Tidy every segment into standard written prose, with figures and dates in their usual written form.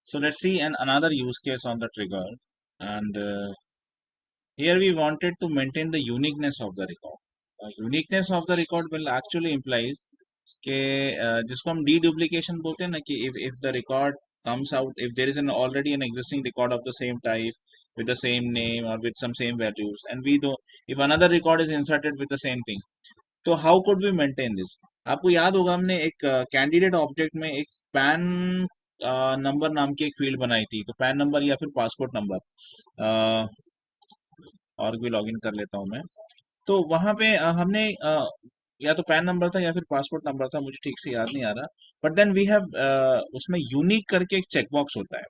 So let's see another use case on the trigger. And here we wanted to maintain the uniqueness of the record. Uniqueness of the record will actually implies कि जिसको हम deduplication बोलते हैं ना कि if the record comes out, if there is an already an existing record of the same type with the same name or with some same values, and we do if another record is inserted with the same thing, तो how could we maintain this? आपको याद होगा हमने एक candidate object में एक pan number नाम की एक फील्ड बनाई थी, तो पैन नंबर या फिर पासपोर्ट नंबर, और भी लॉगिन कर लेता हूं मैं। तो वहां पे हमने या तो पैन नंबर था या फिर पासपोर्ट नंबर था, मुझे ठीक से याद नहीं आ रहा। बट देन वी हैव उसमें यूनिक करके एक चेक बॉक्स होता है,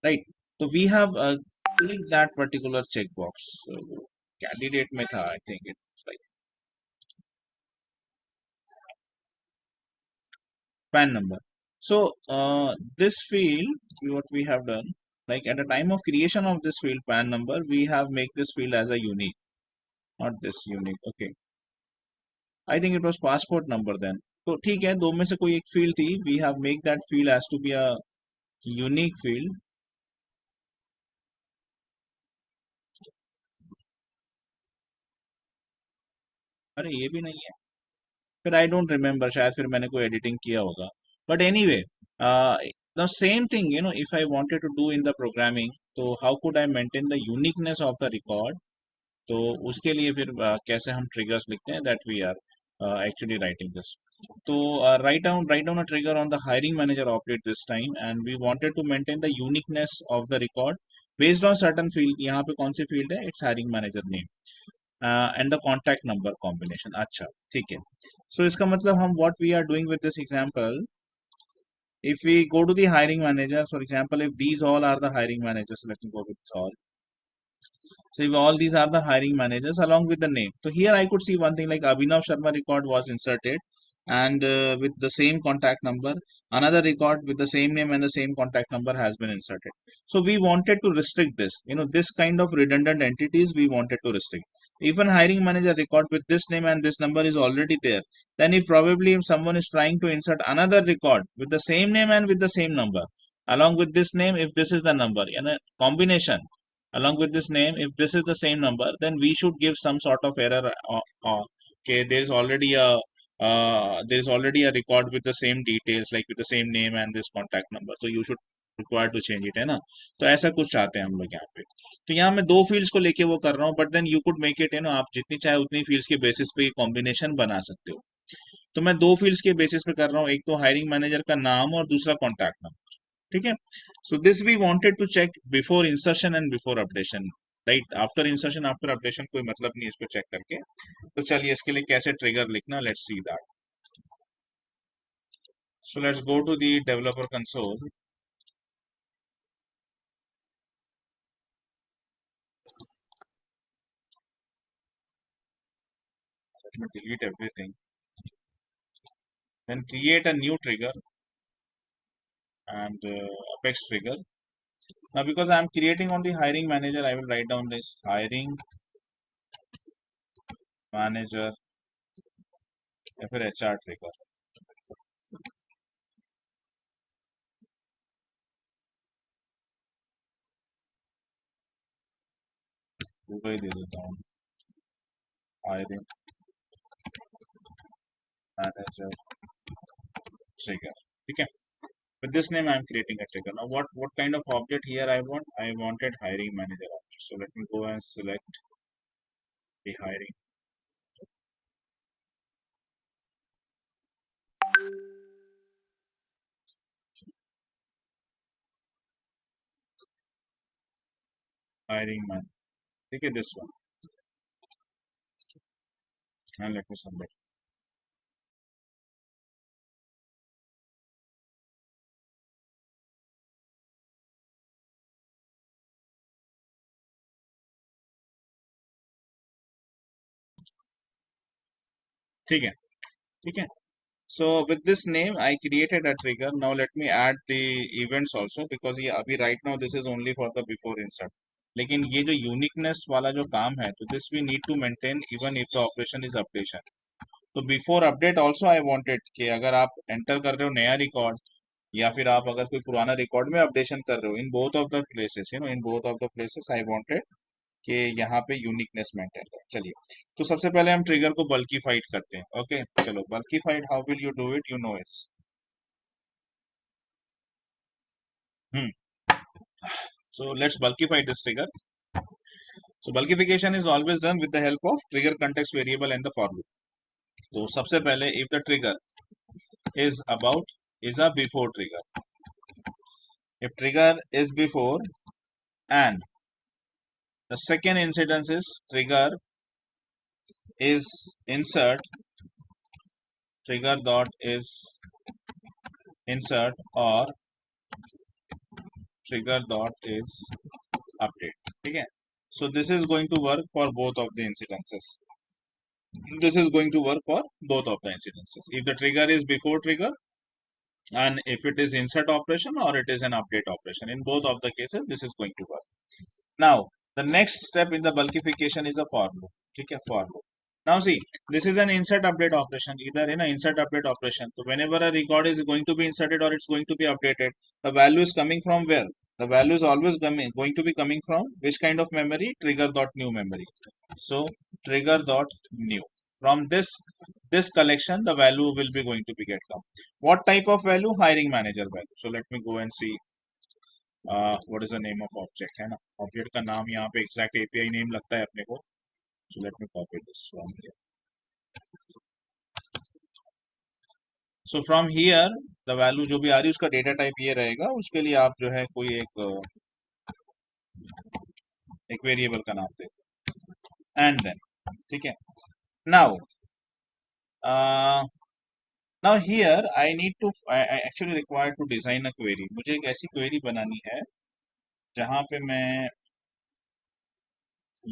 राइट? तो we have click that particular check box. Candidate में था, I think it's like PAN number. So this field, what we have done, like at the time of creation of this field PAN number, we have make this field as a unique, not this unique. Okay, I think it was passport number then. तो ठीक है, दो में से कोई एक field थी, we have make that field as to be a unique field. अरे ये भी नहीं है, फिर आई डोंट रिमेम्बर, शायद फिर मैंने कोई एडिटिंग किया होगा। But anyway, the same thing if I wanted to do in the programming, तो how could I maintain the uniqueness of the record? तो उसके लिए फिर कैसे हम ट्रिगर्स लिखते हैं, that we are actually writing this. तो write down a trigger on the hiring manager object this time, and we wanted to maintain the uniqueness of the record based on certain field. यहाँ पे कौन सी field है? It's hiring manager name and the contact number combination. अच्छा, ठीक है। So इसका मतलब हम what we are doing with this example, if we go to the hiring managers, for example, if these all are the hiring managers, let me go with this all. So if all these are the hiring managers along with the name. So here I could see one thing like Abhinav Sharma record was inserted, and with the same contact number, another record with the same name and the same contact number has been inserted. So we wanted to restrict this, this kind of redundant entities we wanted to restrict. If an hiring manager record with this name and this number is already there, then if probably if someone is trying to insert another record with the same name and with the same number, along with this name, if this is the number, and a combination along with this name, if this is the same number, then we should give some sort of error. Okay, there is already a record with the same details, like with the same name and this contact number, so you should require to change it, है ना? तो ऐसा कुछ चाहते हैं हम लोग यहाँ पे। तो यहाँ मैं दो फील्ड्स को लेके वो कर रहा हूँ, but then you could make it, आप जितनी चाहे उतनी फील्ड्स के बेसिस पे कॉम्बिनेशन बना सकते हो। तो मैं दो फील्ड्स के बेसिस पे कर रहा हूँ, एक तो हायरिंग मैनेजर का नाम और दूसरा कॉन्टैक्ट नंबर, ठीक है? So this we wanted to check before insertion and before updation, right? After insertion after updation कोई मतलब नहीं इसको चेक करके। तो चलिए इसके लिए कैसे ट्रिगर लिखना, let's see that. So let's go to the developer console. Let me delete everything, then create a new trigger and apex trigger. Now because I am creating on the hiring manager, I will write down this hiring manager या फिर HR trigger। पूरा ही दे देता हूँ, hiring manager trigger, ठीक है? With this name I am creating a trigger. Now what kind of object here I want? I wanted hiring manager object. So let me go and select the hiring man, ठीक है, this one, and let me submit. ठीक है, ठीक है। So with this name I created a trigger. Now let me add the events also, because ये अभी right now this is only for the before insert, लेकिन ये जो uniqueness वाला जो काम है, तो this we need to maintain even if the operation is updation. तो before update also I wanted कि अगर आप एंटर कर रहे हो नया रिकॉर्ड, या फिर आप अगर कोई पुराना रिकॉर्ड में अपडेशन कर रहे हो, in both of the places, in both of the places I wanted कि यहाँ पे यूनिकनेस मेंटेन करें। चलिए, तो सबसे पहले हम ट्रिगर को बल्कीफाइड करते हैं। ओके, चलो, bulkified how will you do it, you know it's. Hmm so let's bulkify this trigger. So bulkification is always done with the help of trigger context variable and the for loop. तो सबसे पहले if the trigger is a before trigger, if trigger is before and the second incidence is trigger is insert, trigger dot is insert or trigger dot is update, ठीक है। So this is going to work for both of the incidences. This is going to work for both of the incidences. If the trigger is before trigger and if it is insert operation or it is an update operation, in both of the cases this is going to work. Now the next step in the bulkification is a for loop, ठीक है, for loop. Now see, this is an insert update operation, either in an insert update operation. So whenever a record is going to be inserted or it's going to be updated, the value is coming from where? The value is always going to be coming from which kind of memory? Trigger dot new memory. So trigger dot new. From this collection, the value will be going to be get come. What type of value? Hiring manager value. So let me go and see what is the name of object, है ना। Object का नाम यहाँ पे exact API name लगता है अपने को। So let me copy this from here. So from here the value जो भी आ रही है उसका डेटा टाइप ये रहेगा, उसके लिए आप जो है कोई एक वेरिएबल का नाम दे एंड देन, ठीक है। Now now here I need to I actually require to design a query. मुझे एक ऐसी क्वेरी बनानी है जहां पे मैं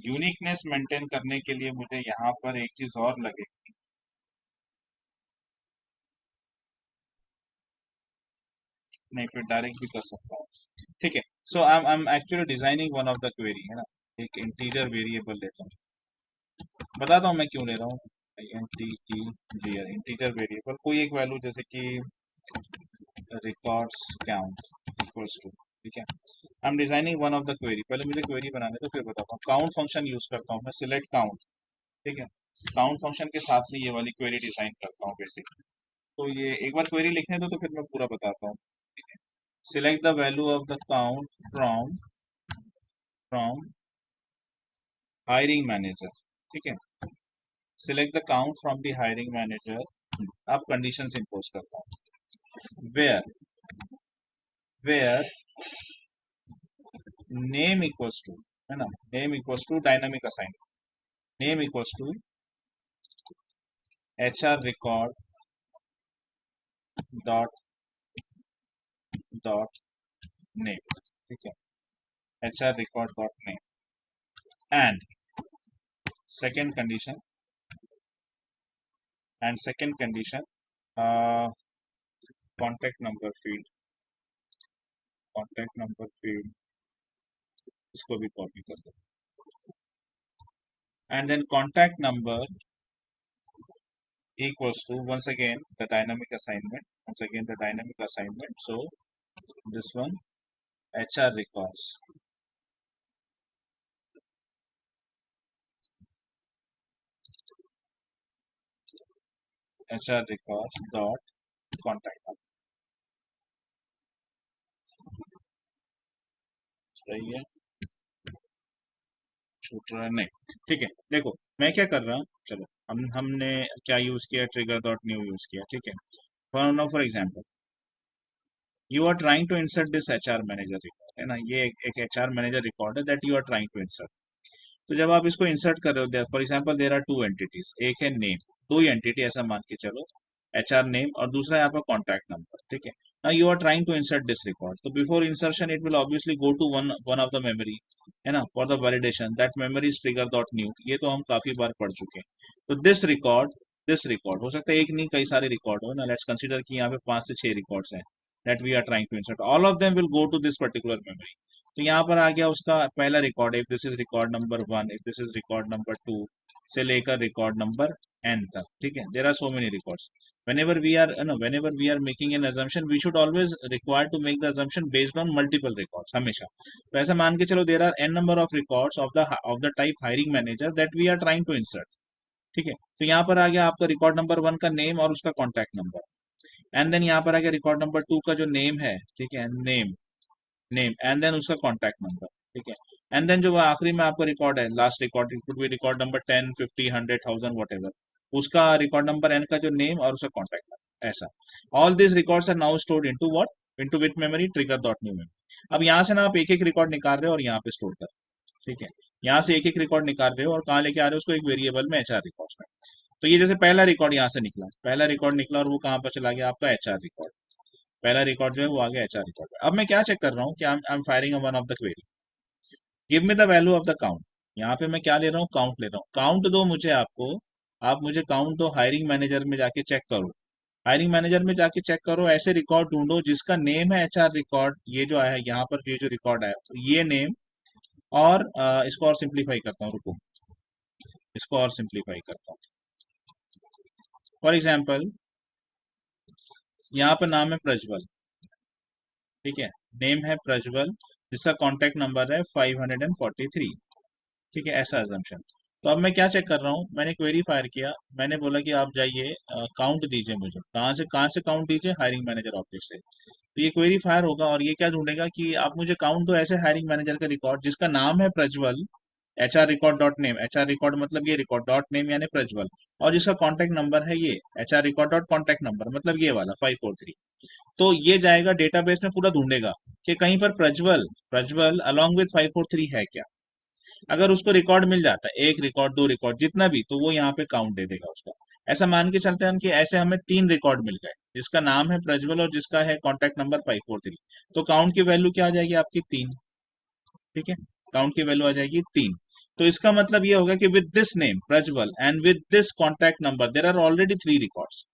यूनिकनेस मेंटेन करने के लिए मुझे यहाँ पर एक चीज और लगेगी। नहीं, फिर डायरेक्ट भी कर सकता हूँ, ठीक है। So I am actually designing one of the query, है ना। एक इंटीजर वेरिएबल लेता हूँ, बताता हूँ मैं क्यों ले रहा हूँ। इंटीजर वेरिएबल कोई एक वैल्यू, जैसे कि रिकॉर्ड्स काउंट इक्वल्स टू, ठीक है। I am designing one of the query, पहले मुझे क्वेरी बनाने तो फिर बताता हूँ। काउंट फंक्शन यूज करता हूँ मैं, सिलेक्ट काउंट, ठीक है। काउंट फंक्शन के साथ में ये वाली क्वेरी डिजाइन करता हूँ बेसिकली। तो ये एक बार क्वेरी लिखने दो तो फिर मैं पूरा बताता हूँ, ठीक है। Select the value of the count from hiring manager, ठीक है। Select the count from the hiring manager. अब कंडीशंस इंपोज करता हूँ, वेयर नेम इक्वल्स टू, है ना, name equals to dynamic assignment, name equals to HR record dot dot name, ठीक है। HR record dot name and second condition contact number field इसको भी copy कर दो and then contact number equals to once again the dynamic assignment, so this one HR records dot contact number, सही है, छूट रहा है नहीं, ठीक है। देखो मैं क्या कर रहा हूँ, चलो हमने क्या यूज किया, ट्रिगर डॉट न्यू यूज किया, ठीक है। For example you are trying to insert this HR manager record, है ना, ये एक HR मैनेजर रिकॉर्ड है that you are trying to insert. तो जब आप इसको इंसर्ट कर रहे हो, for example there are two entities, एक है नेम, दो ही एंटिटी ऐसा मान के चलो, HR नेम, और दूसरा है आपका कॉन्टैक्ट नंबर, ठीक है। Now you are trying to insert this record, तो before insertion it will obviously go to one of the memory, है ना, for the validation that memory is trigger dot new, ये तो हम काफी बार पढ़ चुके हैं। तो दिस रिकॉर्ड हो सकता है एक नहीं कई सारे रिकॉर्ड हो ना, लेट्स कंसीडर कि यहाँ पे 5 से 6 रिकॉर्ड्स हैं that we are trying to insert, all of them will go to this particular memory। तो यहाँ पर आ गया उसका पहला record, if this is record number 1, if this is record number 2, से लेकर रिकॉर्ड नंबर n तक, ठीक है. There are so many records. whenever we are making an assumption, we should always require to make the assumption based on multiple records, हमेशा. तो ऐसा मान के चलो there are n number of records of the type hiring manager that we are trying to insert, ठीक है. तो यहाँ पर आ गया आपका रिकॉर्ड नंबर 1 का नेम और उसका कॉन्टैक्ट नंबर, एंड देन यहाँ पर आ गया रिकॉर्ड नंबर 2 का जो नेम है, ठीक है, नेम एंड देन उसका कॉन्टैक्ट नंबर, ठीक है. एंड देन जो आखिरी में आपका रिकॉर्ड है, last record, it could be record number 10, 50, 100, 1000, whatever, उसका रिकॉर्ड नंबर एन का जो नेम और उसका कॉन्टैक्ट नंबर, ऐसा. All this records are now stored into what, into with memory, trigger dot new memory. अब यहाँ से ना आप एक एक रिकॉर्ड निकाल रहे हो और यहाँ पे स्टोर कर, ठीक है. यहाँ से एक एक रिकॉर्ड निकाल रहे हो और कहाँ लेके आ रहे हो उसको, एक वेरिएबल में, एचआर रिकॉर्ड्स में. तो ये जैसे पहला रिकॉर्ड यहाँ से निकला, पहला रिकॉर्ड निकला और वो कहाँ पर चला गया आपका, एचआर रिकॉर्ड. पहला रिकॉर्ड जो है वो आ गया एचआर रिकॉर्ड पे. अब मैं क्या चेक कर रहा हूँ कि I am firing one of the query, give me the value of the count. यहाँ पे मैं क्या ले रहा हूँ, काउंट ले रहा हूँ. काउंट दो मुझे, आपको, आप मुझे काउंट दो. हायरिंग मैनेजर में जाके चेक करो, हायरिंग मैनेजर में जाके चेक करो, ऐसे रिकॉर्ड ढूंढो जिसका नेम है एचआर रिकॉर्ड, ये जो आया है यहाँ पर, ये जो रिकॉर्ड आया तो ये नेम, और इसको और सिंप्लीफाई करता हूँ, रुको, इसको और सिंप्लीफाई करता हूँ. फॉर एग्जाम्पल यहाँ पर नाम है प्रज्वल, ठीक है, नेम है प्रज्वल, जिसका कॉन्टैक्ट नंबर है 543, ठीक है, ऐसा अजम्पशन. तो अब मैं क्या चेक कर रहा हूँ, मैंने क्वेरी फायर किया, मैंने बोला कि आप जाइए काउंट दीजिए मुझे, कहाँ से काउंट दीजिए, हायरिंग मैनेजर ऑब्जेक्ट से. तो ये क्वेरी फायर होगा और ये क्या ढूंढेगा कि आप मुझे काउंट दो ऐसे हायरिंग मैनेजर का रिकॉर्ड जिसका नाम है Prajwal, H R record dot name, H R record मतलब ये रिकॉर्ड, डॉट नेम यानी प्रज्वल, और जिसका कॉन्टैक्ट नंबर है ये H R record dot contact number मतलब ये वाला 543. तो ये जाएगा डेटाबेस में, पूरा ढूंढेगा कि कहीं पर प्रज्वल प्रज्वल अलॉन्ग विथ 543 है क्या. अगर उसको रिकॉर्ड मिल जाता है, एक रिकॉर्ड, दो रिकॉर्ड, जितना भी, तो वो यहाँ पे काउंट दे देगा उसका. ऐसा मान के चलते हैं हम कि ऐसे हमें 3 रिकॉर्ड मिल गए जिसका नाम है प्रज्वल और जिसका है कॉन्टैक्ट नंबर 543. तो काउंट की वैल्यू क्या आ जाएगी आपकी, 3, ठीक है. काउंट की वैल्यू आ जाएगी 3. तो इसका मतलब ये होगा कि with this name Prajwal and with this contact number there are already 3 records,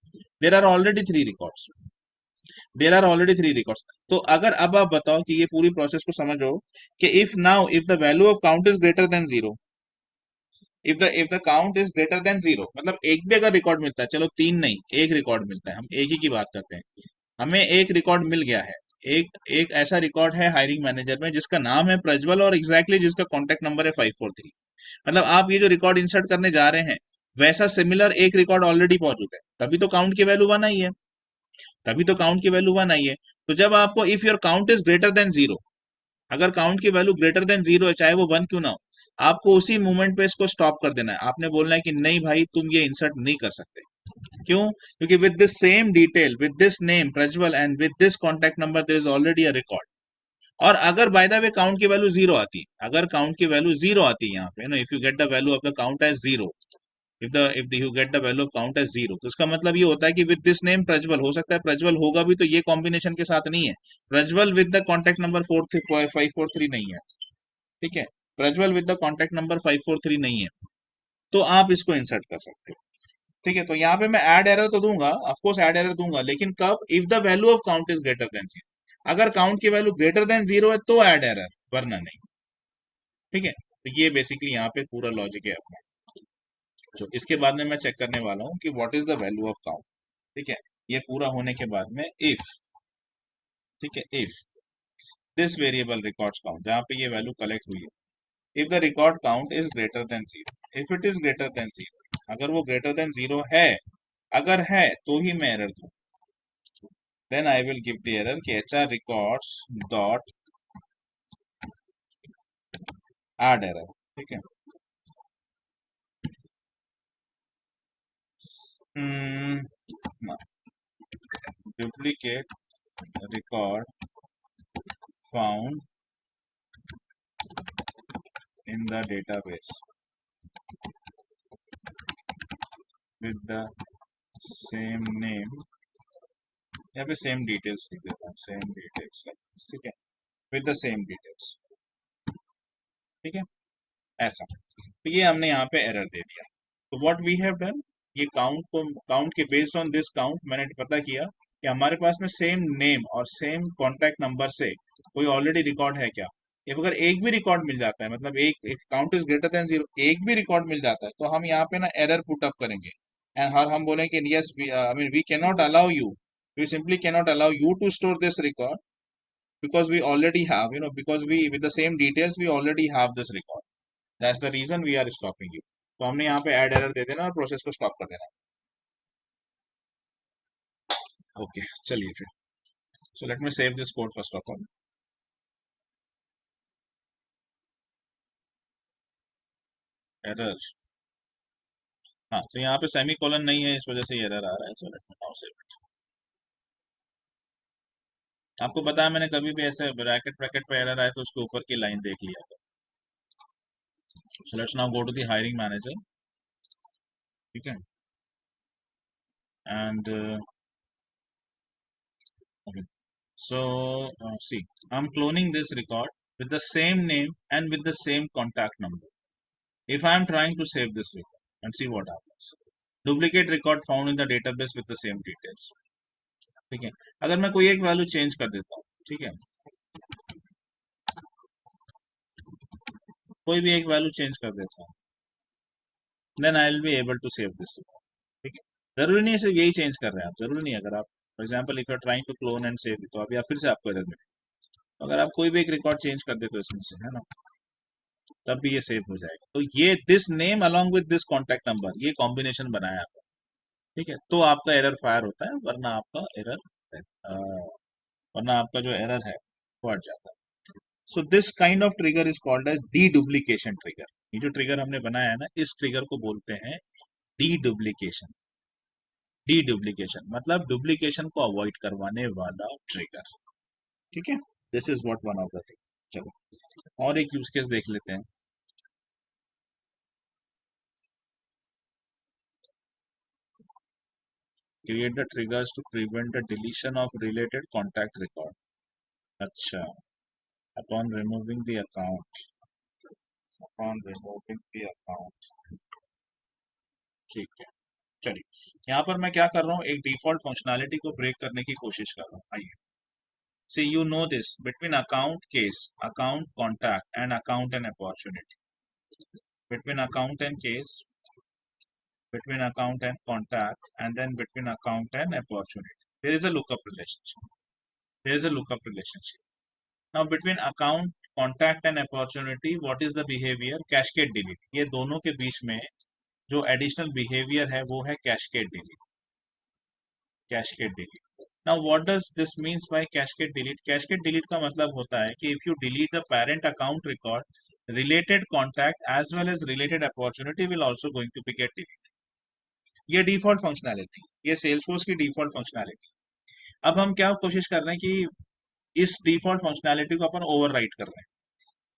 there are already 3 records, there are already 3 records. तो अगर अब आप बताओ कि ये पूरी प्रोसेस को समझो कि if the value of count is greater than zero, if the count is greater than zero, मतलब एक भी अगर रिकॉर्ड मिलता है, चलो 3 नहीं, एक रिकॉर्ड मिलता है, हम एक ही की बात करते हैं, हमें एक रिकॉर्ड मिल गया है, एक एक ऐसा रिकॉर्ड है हायरिंग मैनेजर में जिसका नाम है प्रज्वल और एग्जैक्टली जिसका कॉन्टैक्ट नंबर है 543. मतलब आप ये जो रिकॉर्ड इंसर्ट करने जा रहे हैं वैसा सिमिलर एक रिकॉर्ड ऑलरेडी मौजूद है, तभी तो काउंट की वैल्यू 1 आई है, तभी तो काउंट की वैल्यू 1 आई है. तो जब आपको, if your count is greater than zero, अगर काउंट की वैल्यू ग्रेटर देन जीरो है, चाहे वो 1 क्यों ना हो, आपको उसी मोमेंट पे इसको स्टॉप कर देना है. आपने बोलना है कि नहीं भाई तुम ये इंसर्ट नहीं कर सकते. क्यों? क्योंकि with this same detail, with this name Prajwal and with this contact number there is already a record. और अगर बाय द वे काउंट की वैल्यू जीरो आती है, अगर काउंट की वैल्यू जीरो आती है यहाँ पे ना, if you get the value of the count as zero, if you get the value of count as zero, तो इसका मतलब ये होता है कि विद दिस नेम प्रज्वल, हो सकता है प्रज्वल होगा भी तो ये कॉम्बिनेशन के साथ नहीं है, Prajwal with the contact number 543 नहीं है, ठीक है, Prajwal with the contact number 543 नहीं है. तो आप इसको इंसर्ट कर सकते हो, ठीक है. तो यहाँ पे मैं ऐड एरर तो दूंगा, ऑफ कोर्स ऐड एरर दूंगा, लेकिन कब, if the value of count is greater than zero. अगर काउंट की वैल्यू ग्रेटर देन जीरो है तो ऐड एरर, वरना नहीं, ठीक है. तो ये बेसिकली यहाँ पे पूरा लॉजिक है अपना. तो इसके बाद में मैं चेक करने वाला हूँ कि what is the value of count, ठीक है. ये पूरा होने के बाद में इफ, ठीक है, if this variable records count, जहाँ पे ये वैल्यू कलेक्ट हुई है, if the record count is greater than zero, if it is greater than zero, अगर वो ग्रेटर देन जीरो है, अगर है तो ही मैं एरर दूँ. Then I will give the error कि HR records dot add error, ठीक है. Duplicate record found in the database with the same name, यहाँ पे सेम डिटेल्स लिख देता हूँ, सेम डिटेल्स, ठीक है, विद द सेम डिटेल्स, ठीक है, ऐसा. तो ये हमने यहाँ पे एरर दे दिया. तो व्हाट वी हैव डन, ये काउंट के बेस्ड ऑन दिस काउंट मैंने पता किया कि हमारे पास में सेम नेम और सेम कॉन्टैक्ट नंबर से कोई ऑलरेडी रिकॉर्ड है क्या. इफ अगर एक भी रिकॉर्ड मिल जाता है, मतलब एक, if count is greater than zero, एक भी रिकॉर्ड मिल जाता है, तो हम यहाँ पे ना एरर पुट अप करेंगे एंड हर हम बोलेंगे yes I mean we can not allow you, we simply can not allow you to store this record because we already have, because we with the same details we already have this record. That's the reason we are stopping you. तो हमने यहाँ पे add error दे देना और process को stop कर देना. Okay चलिए फिर. So let me save this code first of all. Error. हाँ तो यहाँ पे सेमी कॉलन नहीं है, इस वजह से एरर आ रहा है. So let me now save it. आपको पता है मैंने कभी भी ऐसे ब्रैकेट ब्रैकेट पे एरर आए तो उसके ऊपर की लाइन देख लिया. So let's now go to the hiring manager. ठीक है. And okay. So, see, I'm cloning this record with the same name and with the same contact number. If I'm trying to save this record and see what happens. Duplicate record found in the database with the same details. ठीक है. अगर मैं कोई एक value change कर देता हूँ, ठीक है, कोई भी एक वैल्यू चेंज कर देता हूँ, then I will be able to save this record. ठीक है. जरूरी नहीं है सिर्फ यही चेंज कर रहे हैं आप, जरूरी नहीं है. अगर आप for example if you are trying to clone and save, तो अभी आप फिर से आपको एरर मिले. अगर आप कोई भी एक रिकॉर्ड चेंज कर देते हो इसमें से, है ना, तब भी ये सेव हो जाएगा. तो ये this name along with this contact number, ये कॉम्बिनेशन बनाया आपने. ठीक है. तो आपका एरर फायर होता है, वरना आपका एरर, वरना आपका जो एरर है वो हट जाता है. So this kind of trigger is called as deduplication trigger. ये जो ट्रिगर हमने बनाया है ना, इस ट्रिगर को बोलते हैं डी डुप्लीकेशन. डी डुप्लीकेशन मतलब डुप्लीकेशन को अवॉइड करवाने वाला ट्रिगर. ठीक है. This is what one of the thing. चलो और एक यूज केस देख लेते हैं. Create the triggers to prevent the deletion of related contact record. अच्छा. Upon removing the account. Upon removing the account. ठीक है. चलिए यहाँ पर मैं क्या कर रहा हूँ, एक डिफॉल्ट फंक्शनैलिटी को ब्रेक करने की कोशिश कर रहा हूँ. आइए. See, you know this between account case, account contact, and account and opportunity. Between account and case, between account and contact, and then between account and opportunity, there is a lookup relationship. There is a lookup relationship. Now between account, contact and opportunity, what is the behavior? Cascade delete. ये दोनों के बीच में जो additional behavior है वो है cascade delete. Cascade delete. Now what does this means by cascade delete? Cascade delete का मतलब होता है कि if you delete the parent account record, related contact as well as related opportunity will also going to be get deleted. ये default functionality, ये Salesforce की default functionality. अब हम क्या कोशिश कर रहे हैं कि इस default functionality को अपन override कर रहे हैं.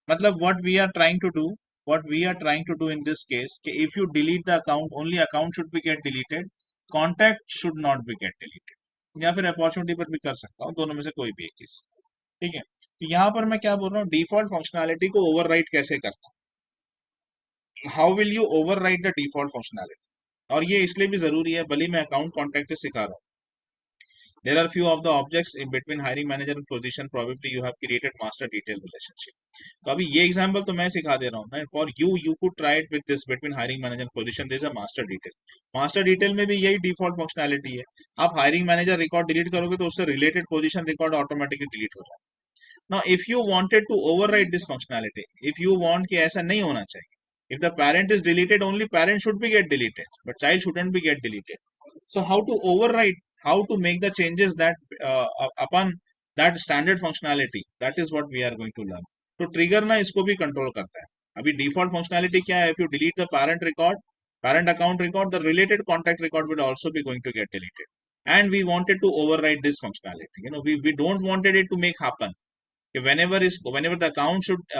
मतलब what we are trying to do, what we are trying to do in this case, कि if you delete the account, only account should be get deleted, contact should not be get deleted. या फिर opportunity पर भी कर सकता हूँ, दोनों में से कोई भी एक चीज. ठीक है. तो यहाँ पर मैं क्या बोल रहा हूँ, डिफॉल्ट फंक्शनैलिटी को ओवरराइड कैसे करना. How will you override the default functionality. और ये इसलिए भी जरूरी है, भले मैं अकाउंट कॉन्टैक्ट सिखा रहा हूँ. There are few of the objects in between hiring manager and position. Probably you have created master detail relationship. तो अभी ये एग्जांपल तो मैं सिखा दे रहा हूँ ना. For you, you could try it with this between hiring manager and position. There is a master detail. Master detail में भी यही default functionality है. आप hiring manager record delete करोगे तो उससे related position record automatically delete हो जाता है. Now, if you wanted to override this functionality, if you want कि ऐसा नहीं होना चाहिए, if the parent is deleted, only parent should be get deleted, but child shouldn't be get deleted. So how to override, how to make the changes that upon that standard functionality, that is what we are going to learn. तो trigger ना इसको भी control करता है. अभी default functionality क्या है? If you delete the parent record, parent account record, the related contact record will also be going to get deleted. And we wanted to override this functionality. We don't wanted it to make happen. Whenever the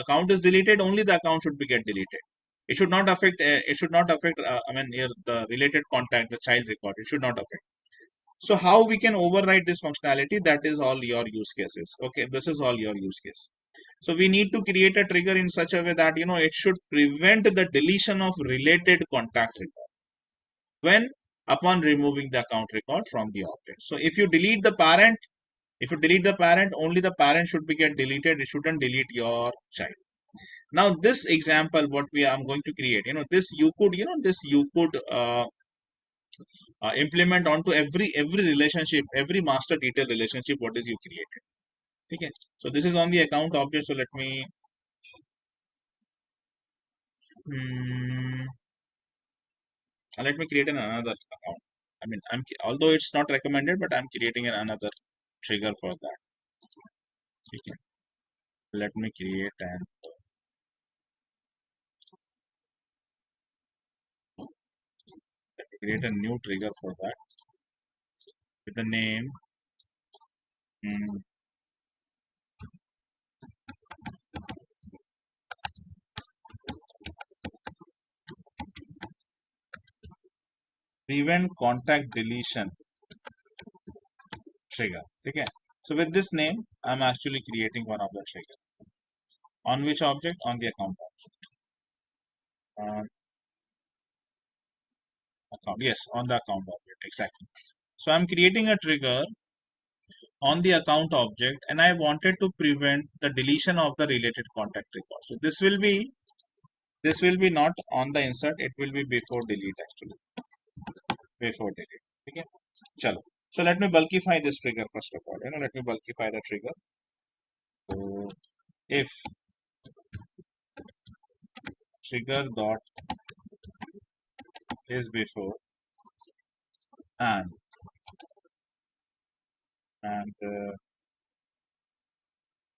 account is deleted, only the account should be get deleted. It should not affect. I mean, here the related contact, the child record. It should not affect. So how we can override this functionality? That is all your use cases. Okay, this is all your use case. So we need to create a trigger in such a way that it should prevent the deletion of related contact record when upon removing the account record from the object. So if you delete the parent, If you delete the parent, only the parent should be get deleted. It shouldn't delete your child. Now this example, what we I'm going to create, this you could, this you could implement onto every relationship, every master detail relationship, what is you created. Okay. So this is on the account object. So hmm, let me create another account. I mean, although it's not recommended, but I'm creating another trigger for that. Okay. Let me create a new trigger for that with the name. hmm, Prevent contact deletion trigger. Okay. So with this name, I'm actually creating one of the trigger. On which object? On the account object. Account. Yes, on the account object. Exactly. So I'm creating a trigger on the account object, and I wanted to prevent the deletion of the related contact record. So this will be not on the insert. It will be before delete actually. Before delete. Okay. Chalo. So let me bulkify this trigger first of all. Let me bulkify the trigger. So if trigger dot is before and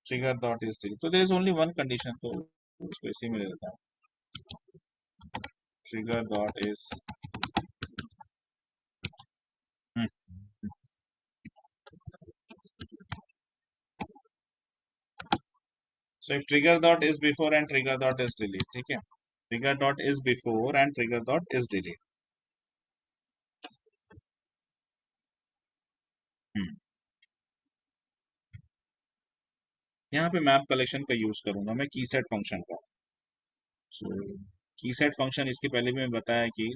trigger dot is delete. So there is only one condition. So उसको इसी में ले लेता हूँ. Trigger dot is hmm. So if trigger dot is before and trigger dot is delete, ठीक है? Trigger dot is before and trigger dot is delete. Hmm. यहाँ पे मैप कलेक्शन का यूज करूंगा मैं कीसेट फंक्शन का. सो कीसेट फंक्शन इसके पहले भी मैं बताया कि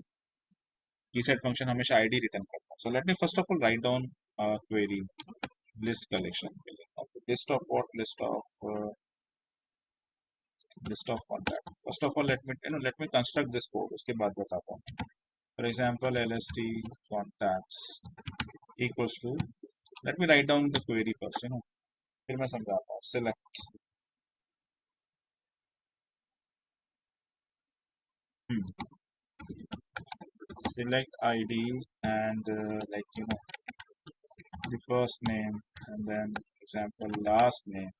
कीसेट फंक्शन हमेशा आईडी रिटर्न करता है. So let me first of all write down query list collection के लिए. List of what? List of contact. First of all let me construct this code. उसके बाद बताता हूँ. For example, lst contacts equals to, let me write down the query first, फिर मैं समझाता हूँ. Select id and the first name and then example last name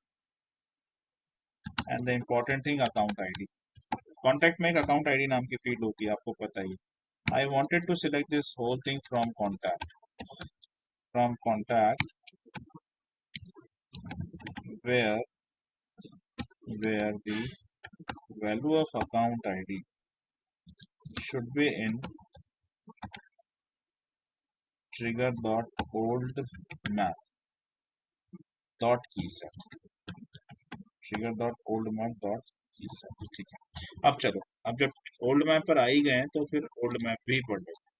and the important thing account id. Contact में एक account id नाम की field होती है, आपको पता ही. I wanted to select this whole thing from contact where the value of account id should be in trigger dot old map dot keyset. trigger dot old map dot keyset. ठीक है. अब चलो, अब जब ओल्ड मैप पर आ ही गए हैं तो फिर ओल्ड मैप भी पढ़ लेते हैं.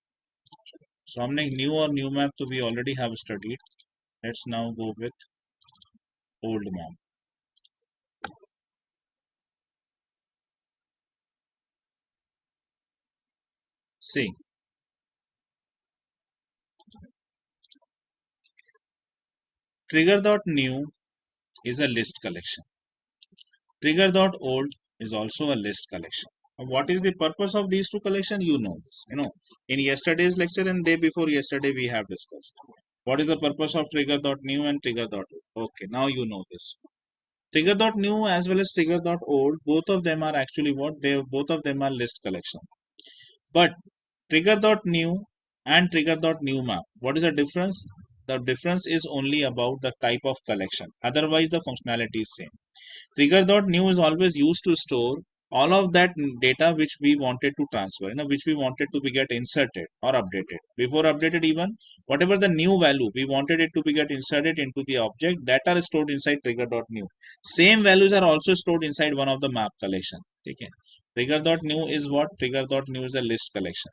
सो हमने न्यू और न्यू मैप तो we already have studied. Let's now go with old map. See, trigger dot new is a list collection. Trigger dot old is also a list collection. What is the purpose of these two collection? You know this. In yesterday's lecture and day before yesterday we have discussed. What is the purpose of trigger dot new and trigger dot old? Okay, now you know this. Trigger dot new as well as trigger dot old, both of them are actually what? Both of them are list collection. But trigger dot new and trigger dot new map, what is the difference? The difference is only about the type of collection. Otherwise, the functionality is same. Trigger.new is always used to store all of that data which we wanted to transfer, which we wanted to be get inserted or updated. Before updated even, whatever the new value we wanted it to be get inserted into the object, that are stored inside trigger.new. Same values are also stored inside one of the map collection. Okay. Trigger.new is what? Trigger.new is a list collection.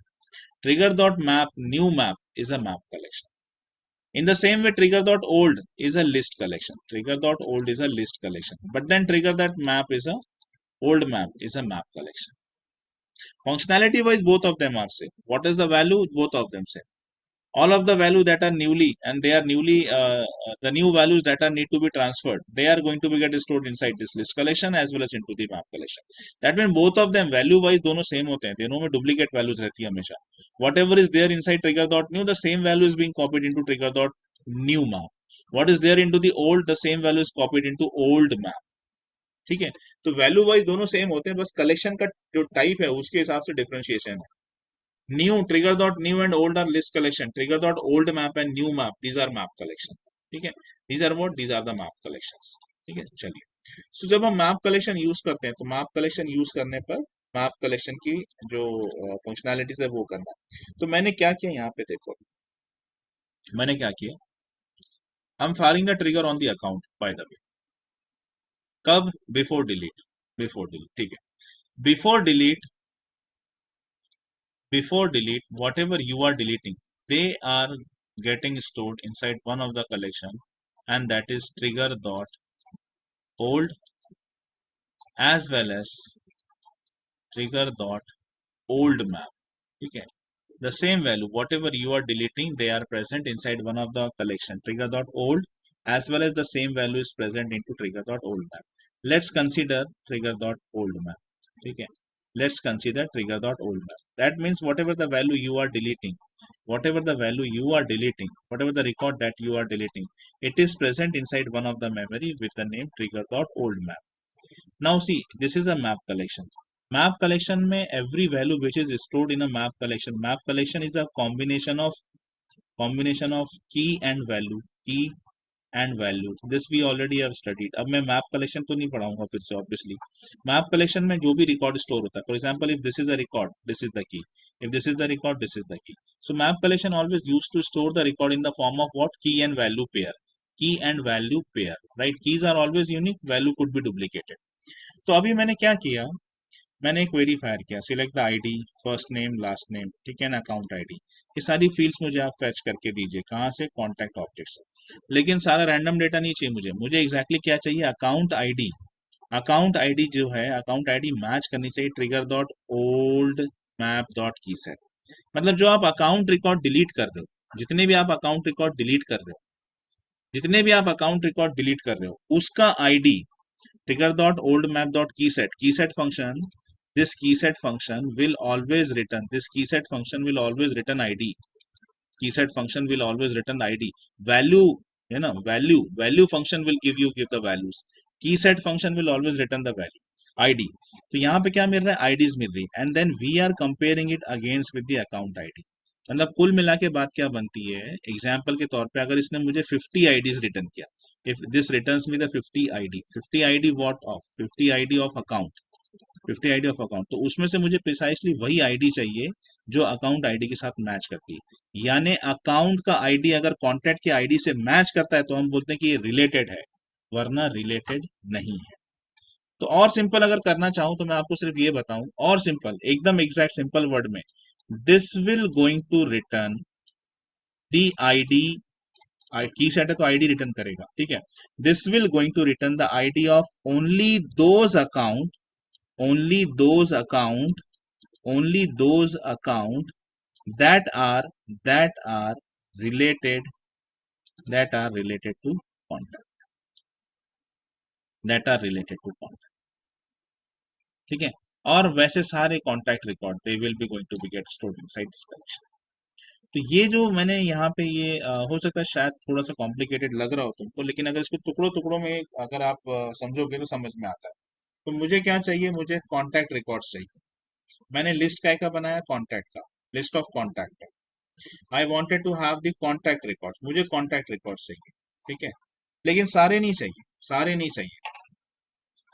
Trigger.map, new map is a map collection. In the same way, trigger.old is a list collection. Trigger.old is a list collection. But then trigger that map is a old map is a map collection. Functionality wise, both of them are same. What is the value? Both of them same. All of the value that are newly and they are newly the new values that are need to be transferred, they are going to be get stored inside this list collection as well as into the map collection. That means both of them value wise दोनों same होते हैं, दोनों में duplicate values रहती है हमेशा. Whatever is there inside trigger dot new, the same value is being copied into trigger dot new map. What is there into the old, the same value is copied into old map. ठीक है, तो value wise दोनों same होते हैं, बस collection का जो type है उसके हिसाब से डिफरेंशिएशन है. New trigger dot new and old are list collection. Trigger dot old map and new map, these are map collection. ठीक है, these are what? These are the map collections. ठीक है, चलिए. So जब हम map collection यूज करते हैं तो map collection यूज करने पर map collection की जो फंक्शनैलिटीज है वो करना. तो मैंने क्या किया यहाँ पे देखो, मैंने क्या किया, I'm firing the trigger on the account by the way. कब? Before delete. बिफोर डिलीट, ठीक है. Before delete, before delete, whatever you are deleting, they are getting stored inside one of the collection, and that is trigger dot old as well as trigger dot old map. Okay, the same value whatever you are deleting, they are present inside one of the collection trigger dot old as well as the same value is present into trigger dot old map. Let's consider trigger dot old map. Okay, let's consider trigger dot old map. That means whatever the value you are deleting, whatever the value you are deleting, whatever the record that you are deleting, it is present inside one of the memory with the name trigger dot old map. Now see, this is a map collection. Map collection में every value which is stored in a map collection. Map collection is a combination of key and value. Key and value. This we already have studied. अब मैं map collection तो नहीं पढ़ाऊंगा फिर से obviously. Map collection में जो भी record store होता है. For example, if this is a record, this is the key. If this is the record, this is the key. So map collection always used to store the record in the form of what? Key and value pair. Key and value pair. Right? Keys are always unique. Value could be duplicated. तो अभी मैंने क्या किया, मैंने एक verifier किया, select the ID, first name, last name, ठीक है ना, अकाउंट आईडी, ये सारी फील्ड्स मुझे आप फैच करके दीजिए. कहाँ से? कॉन्टैक्ट ऑब्जेक्ट से. लेकिन सारा रैंडम डेटा नहीं चाहिए मुझे, मुझे एग्जैक्टली क्या चाहिए? Account ID. अकाउंट आईडी जो है, अकाउंट आईडी मैच करनी चाहिए trigger dot old map dot की सेट. मतलब जो आप अकाउंट रिकॉर्ड डिलीट कर रहे हो, जितने भी आप अकाउंट रिकॉर्ड डिलीट कर रहे हो, जितने भी आप अकाउंट रिकॉर्ड डिलीट कर रहे हो, उसका ID trigger dot old map dot keyset function, this keyset function will always return, this keyset function will always return id, keyset function will always return id. Value, you know, value function will give the values. Keyset function will always return the value id. तो यहाँ पे क्या मिल रहा है? IDs मिल रही है, and then we are comparing it against with the account id. मतलब कुल मिला के बात क्या बनती है? एग्जाम्पल के तौर पे अगर इसने मुझे 50 आईडीज रिटर्न किया, if this returns me the 50 ID, 50 ID what of 50 ID of account, 50 ID of account, तो उसमें से मुझे प्रिसाइसली वही आईडी चाहिए जो अकाउंट आईडी के साथ मैच करती है. यानी अकाउंट का आईडी अगर कॉन्टैक्ट के आईडी से मैच करता है तो हम बोलते हैं कि ये रिलेटेड है, वरना रिलेटेड नहीं है. तो और सिंपल अगर करना चाहूं तो मैं आपको सिर्फ ये बताऊं, और सिंपल, एकदम एग्जैक्ट सिंपल वर्ड में, this will going to return the ID, की सेट है तो आईडी रिटर्न करेगा, ठीक है. This will going to return the ID of only those account, only those account, only those account that are that are related, that are related to contact, that are related to contact, ठीक है. और वैसे सारे contact record they will be going to be get stored inside this collection. तो ये जो मैंने यहाँ पे ये हो सकता है शायद थोड़ा सा कॉम्प्लिकेटेड लग रहा हो तुमको, लेकिन अगर इसको टुकड़ों टुकड़ों में अगर आप समझोगे तो समझ में आता है. तो मुझे क्या चाहिए? मुझे कॉन्टैक्ट रिकॉर्ड्स चाहिए. मैंने लिस्ट का बनाया, कॉन्टैक्ट का, list of contact. I wanted to have the contact records, मुझे कॉन्टैक्ट रिकॉर्ड्स चाहिए, ठीक है. लेकिन सारे नहीं चाहिए, सारे नहीं चाहिए.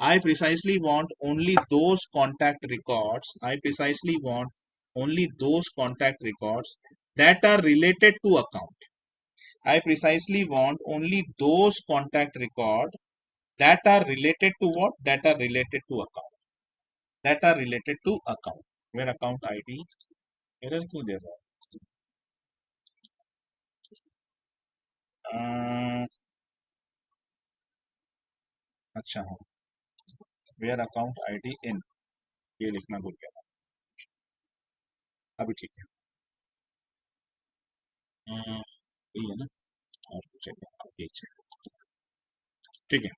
I precisely want only those contact records. I precisely want only those contact records that are related to account. I precisely want only those contact record that are related to what? That are related to account. That are related to account. Where account ID error क्यों दे रहा है? अच्छा हाँ, where account ID इन, ये लिखना भूल गया था। अभी ठीक है। यही है ना, और कुछ है क्या? यही है। ठीक है,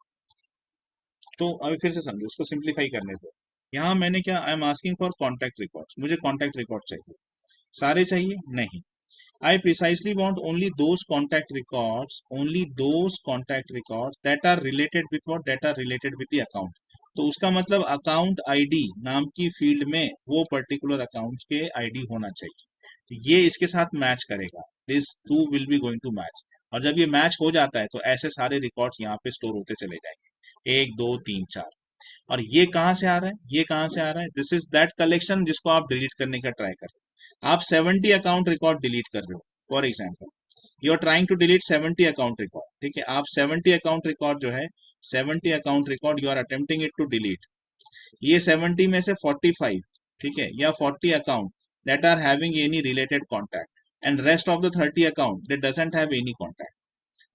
तो अभी फिर से समझो, उसको सिंप्लीफाई करने दो। यहाँ मैंने क्या, I am asking for contact records, मुझे कॉन्टैक्ट रिकॉर्ड चाहिए। सारे चाहिए नहीं, I precisely want only those contact records that are related with what, that are related with the account। तो उसका मतलब अकाउंट आईडी नाम की फील्ड में वो पर्टिकुलर अकाउंट के आईडी होना चाहिए। तो ये इसके साथ मैच करेगा, this too will be going to match. और जब ये मैच हो जाता है तो ऐसे सारे रिकॉर्ड्स यहाँ पे स्टोर होते चले जाएंगे, एक दो तीन चार। और ये कहाँ से आ रहा है, ये कहाँ से आ रहा है, दिस इज दैट कलेक्शन जिसको आप डिलीट करने का ट्राई कर रहे हो। आप 70 अकाउंट रिकॉर्ड डिलीट कर रहे हो, for example you are trying to delete 70 account record, ठीक है। आप 70 अकाउंट रिकॉर्ड जो है, 70 account record you are attempting it to delete. ये 70 में से 45, ठीक है, या 40 account that are having any related contact, and rest of the 30 account that doesn't have any contact,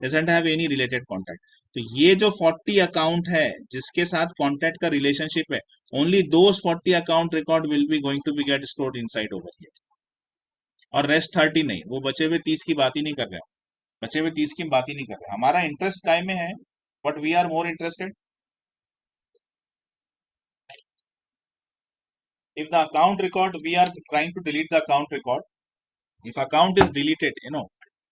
doesn't have any related contact. तो ये जो 40 अकाउंट है जिसके साथ कॉन्टैक्ट का रिलेशनशिप है, only those 40 account record will be going to be get stored inside over here. और rest 30 नहीं, वो बचे हुए 30 की बात ही नहीं कर रहे हैं, बचे हुए 30 की बात ही नहीं कर रहे। हमारा इंटरेस्ट काय में है, but we are more interested if the account record, we are trying to delete the account record. If account is deleted,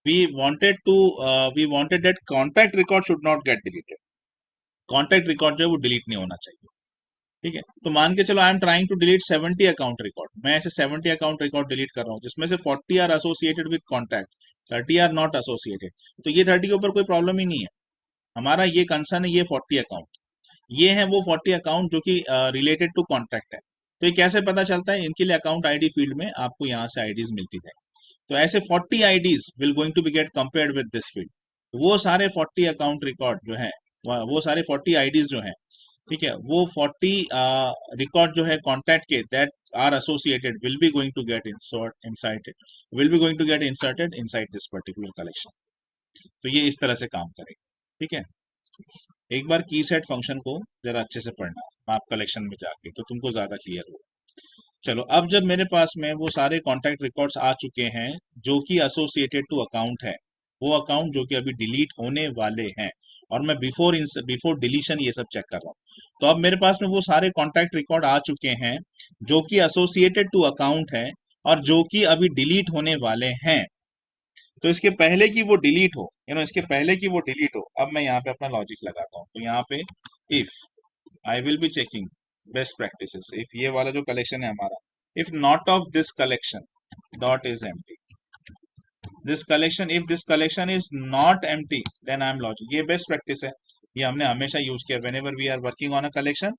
we wanted that contact record should not get deleted, contact record जो है वो delete नहीं होना चाहिए। ठीक है, तो मान के चलो I am trying to delete 70 account record, मैं ऐसे 70 अकाउंट रिकॉर्ड डिलीट कर रहा हूँ जिसमें से 40 are associated with contact, 30 are not associated. तो ये 30 के ऊपर कोई प्रॉब्लम ही नहीं है, हमारा ये कंसर्न है ये 40 अकाउंट। ये है वो 40 अकाउंट जो कि रिलेटेड टू कॉन्टैक्ट है। तो ये कैसे पता चलता है, इनके लिए अकाउंट आईडी फील्ड में आपको यहाँ से आईडीज मिलती जाए। तो ऐसे 40 IDs will going to be get compared with this field. वो सारे 40 अकाउंट रिकॉर्ड जो है, वो सारे 40 आईडीज जो हैं, ठीक है, वो 40 रिकॉर्ड जो है कॉन्टैक्ट के that are associated will be going to get inserted inside this particular collection. तो ये इस तरह से काम करेगा, ठीक है। एक बार की सेट फंक्शन को जरा अच्छे से पढ़ना मैप कलेक्शन में जाके, तो तुमको ज्यादा क्लियर होगा। चलो, अब जब मेरे पास में वो सारे कॉन्टैक्ट रिकॉर्ड्स आ चुके हैं जो कि एसोसिएटेड टू अकाउंट है, वो अकाउंट जो कि अभी डिलीट होने वाले हैं, और मैं बिफोर डिलीशन ये सब चेक कर रहा हूँ। तो अब मेरे पास में वो सारे कॉन्टैक्ट रिकॉर्ड आ चुके हैं जो कि एसोसिएटेड टू अकाउंट है और जो कि अभी डिलीट होने वाले हैं। तो इसके पहले कि वो डिलीट हो, इसके पहले कि वो डिलीट हो, अब मैं यहाँ पे अपना लॉजिक लगाता हूँ। तो यहाँ पे if I will be checking best practices, if ये वाला जो कलेक्शन है हमारा, if not of this collection dot is empty, this collection, if this collection is not empty, then I am logic. ये बेस्ट प्रैक्टिस है, ये हमने हमेशा यूज किया, whenever we are working on a collection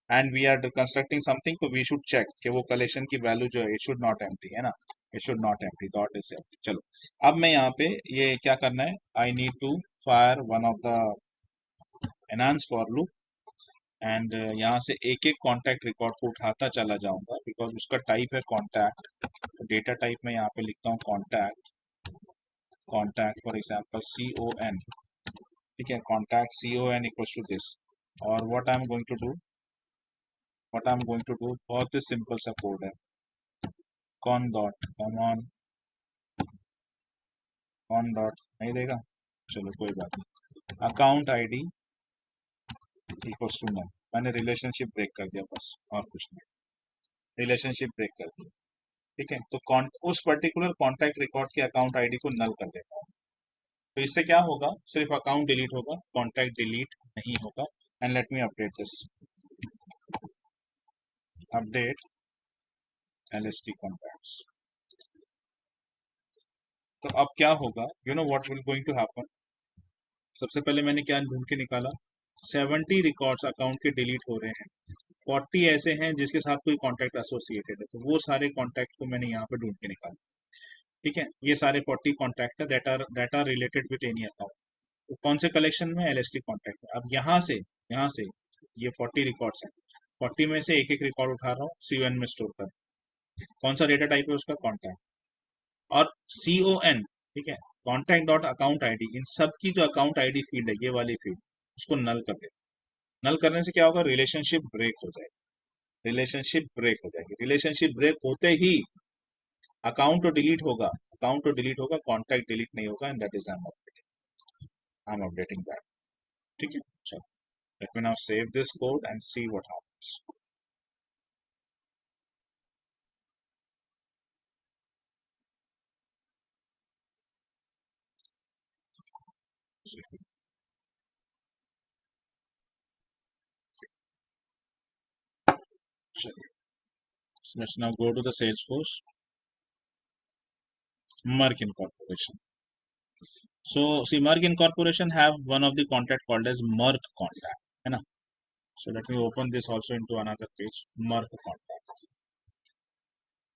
and we are constructing something, तो we should check कि वो collection की वैल्यू जो है इट शुड नॉट एम्प्टी, है ना, it should not empty, dot is empty. चलो, अब मैं यहाँ पे ये क्या करना है, I need to fire one of the enhance for loop, एंड यहाँ से एक एक कॉन्टैक्ट रिकॉर्ड को उठाता चला जाऊंगा बिकॉज उसका टाइप है कॉन्टैक्ट। तो डेटा टाइप में यहाँ पे लिखता हूँ contact, contact for example CON, ठीक है, contact CON equals to this. और what I am going to do, बहुत ही सिंपल सा कोड है, con dot common, con dot नहीं देगा, चलो कोई बात नहीं, account ID equals to null. मैंने रिलेशनशिप ब्रेक कर दिया बस, और कुछ नहीं, रिलेशनशिप ब्रेक कर दिया, ठीक है। तो उस पर्टिकुलर कॉन्टैक्ट रिकॉर्ड के अकाउंट आईडी को नल कर देता हूँ। तो इससे क्या होगा, सिर्फ अकाउंट डिलीट होगा, कॉन्टैक्ट डिलीट नहीं होगा। And let me update this, update LST contacts. तो अब क्या होगा, you know what will going to happen. सबसे पहले मैंने क्या ढूंढ के निकाला, 70 रिकॉर्ड्स अकाउंट के डिलीट हो रहे हैं, 40 ऐसे हैं जिसके साथ कोई कॉन्टैक्ट एसोसिएटेड है, तो वो सारे कॉन्टैक्ट को मैंने यहाँ पे ढूंढ के निकाला, ठीक है। ये सारे 40 कॉन्टैक्ट है that are related with any account. तो कौन से कलेक्शन में, LST कॉन्टैक्ट। अब यहाँ से ये 40 रिकॉर्ड्स हैं, 40 में से एक एक रिकॉर्ड उठा रहा हूँ, CON में स्टोर कर। कौन सा डेटा टाइप है उसका, कॉन्टैक्ट। और CON, ठीक है, कॉन्टैक्ट डॉट अकाउंट आईडी, इन सब की जो अकाउंट आईडी फील्ड है, ये वाली फील्ड, उसको नल कर देते। नल करने से क्या होगा, रिलेशनशिप ब्रेक हो जाएगी। रिलेशनशिप ब्रेक हो जाएगी, रिलेशनशिप ब्रेक होते ही अकाउंट तो डिलीट होगा, अकाउंट तो डिलीट होगा, कॉन्टैक्ट डिलीट नहीं होगा, and that is I am updating that. ठीक है, चलो, let me now save this code and see what happens. चलिए, let's now go to the Salesforce Merck Incorporation. So see, Merck Incorporation have one of the contact called as Merck contact, है ना? So let me open this also into another page, Merck contact,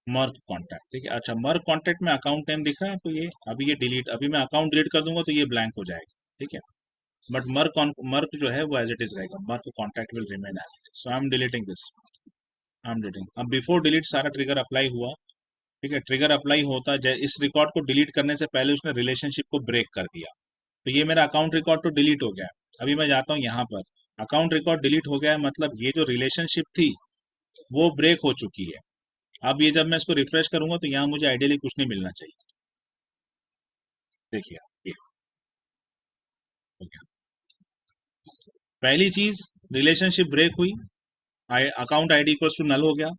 Merck contact, ठीक है। अच्छा, Merck contact में account name दिख रहा है आपको, ये अभी ये डिलीट, अभी मैं अकाउंट डिलीट कर दूंगा तो ये ब्लैंक हो जाएगा, ठीक है। बट Merck जो है वो एज इट इज रहेगा, Merck contact will remain as it is. So I'm deleting this, I'm deleting। अब बिफोर डिलीट सारा ट्रिगर अप्लाई हुआ, ठीक है। ट्रिगर अप्लाई होता है, इस रिकॉर्ड को डिलीट करने से पहले उसने रिलेशनशिप को ब्रेक कर दिया, तो ये मेरा अकाउंट रिकॉर्ड तो डिलीट हो गया है। अभी मैं जाता हूँ यहाँ पर, अकाउंट रिकॉर्ड डिलीट हो गया है, मतलब ये जो रिलेशनशिप थी वो ब्रेक हो चुकी है। अब ये जब मैं इसको रिफ्रेश करूंगा तो यहाँ मुझे आइडियली कुछ नहीं मिलना चाहिए। देखिए ये हो गया। पहली चीज, रिलेशनशिप ब्रेक हुई, account ID equals to null हो गया,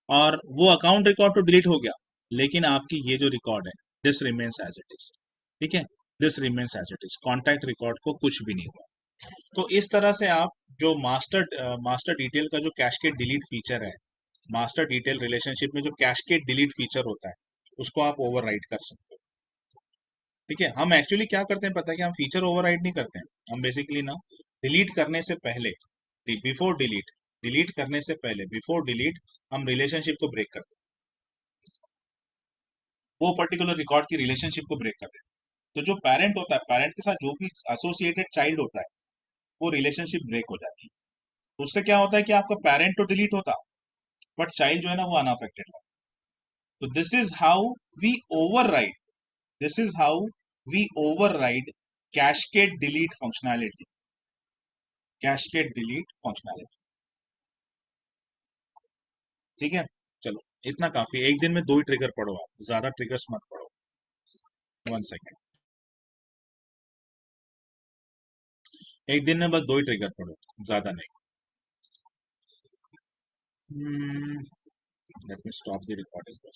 और वो अकाउंट रिकॉर्ड तो डिलीट हो गया, लेकिन आपकी ये जो रिकॉर्ड है, this remains as it is, ठीक है। This remains as it is, contact record को कुछ भी नहीं हुआ। तो इस तरह से आप जो मास्टर डिटेल का जो कैशकेड डिलीट फीचर है, मास्टर डिटेल रिलेशनशिप में जो कैशकेड डिलीट फीचर होता है, उसको आप ओवरराइड कर सकते हो। ठीक है, हम एक्चुअली क्या करते हैं पता है कि हम फीचर ओवरराइड नहीं करते हैं, हम बेसिकली ना डिलीट करने से पहले, बिफोर डिलीट, डिलीट करने से पहले बिफोर डिलीट हम रिलेशनशिप को ब्रेक करते हैं, वो पर्टिकुलर रिकॉर्ड की रिलेशनशिप को ब्रेक करते हैं। तो जो पेरेंट होता है, पेरेंट के साथ जो भी एसोसिएटेड चाइल्ड होता है, वो रिलेशनशिप ब्रेक हो जाती है। उससे क्या होता है कि आपका पेरेंट तो डिलीट होता, बट चाइल्ड जो है ना वो अनअफेक्टेड है। तो this is how we override, this is how we override cascade delete functionality, cascade delete functionality. ठीक है, चलो, इतना काफी है। एक दिन में 2 ही ट्रिगर पढ़ो, आप ज्यादा ट्रिगर्स मत पढ़ो। 1 सेकेंड, एक दिन में बस 2 ही ट्रिगर पढ़ो, ज्यादा नहीं। Let me stop the recording.